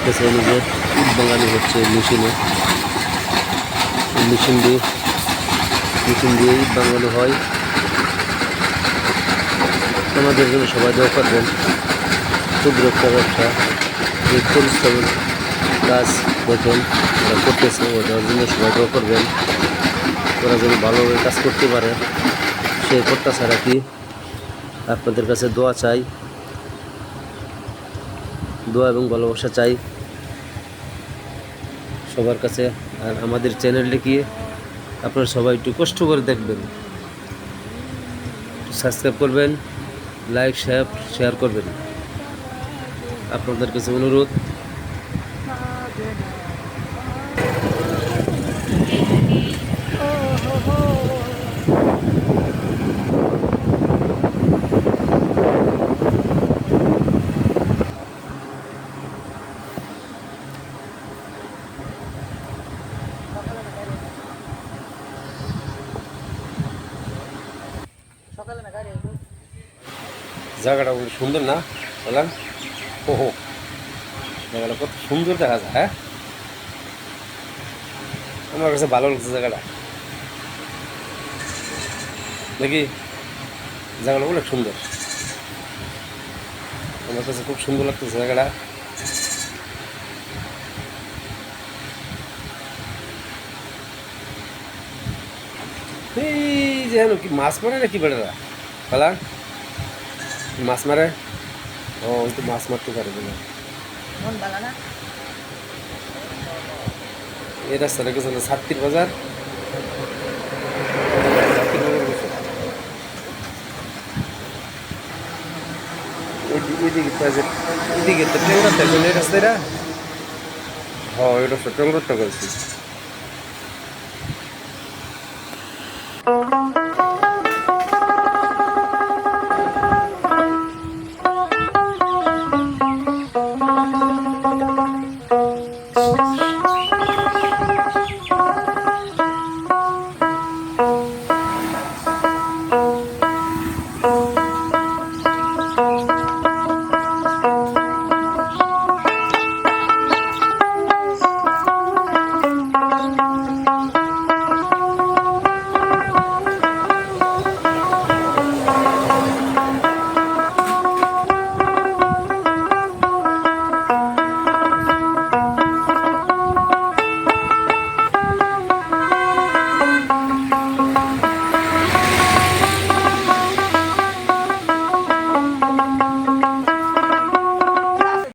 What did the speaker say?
দেখতেছেন যে ইট বাঙালি হচ্ছে মেশিন দিয়ে ইট বাঙালি হয়। আমাদের জন্য সবাই দোয়া করবেন। ক্ষুদ্র একটা ব্যবসা, যে পরিশ্রমের কাজ দেখেন ওরা করতেছে, ওটার জন্য সবাই দোয়া করবেন। ওরা যেন ভালোভাবে কাজ করতে পারে সে প্রত্যাশা রাখি। আপনাদের কাছে দোয়া চাই, দোয়া এবং ভালোবাসা চাই সবার কাছে। আর আমাদের চ্যানেলটিকে আপনারা সবাই একটু কষ্ট করে দেখবেন, সাবস্ক্রাইব করবেন, লাইক শেয়ার করবেন। আপনাদের কাছে অনুরোধ। জায়গাটা সুন্দর না বললাম? ওহো, জায়গাটা কত সুন্দর দেখা যায়। হ্যাঁ, আমার কাছে ভালো লাগছে জায়গাটা। দেখি জায়গাটা অনেক সুন্দর, আমার কাছে খুব সুন্দর লাগতেছে জায়গাটা। এই যে কি মাছ মারে না কি বেড়া বলা, মাছ মারে? ও তো মাছ মারতে পারে বলে এই রাস্তাটা গেছে ছাত্রীর বাজার। এদিকে তো ট্রেন রাস্তা এই রাস্তাটা। হ্যাঁ, এটা ট্রেন রাস্তা করেছি।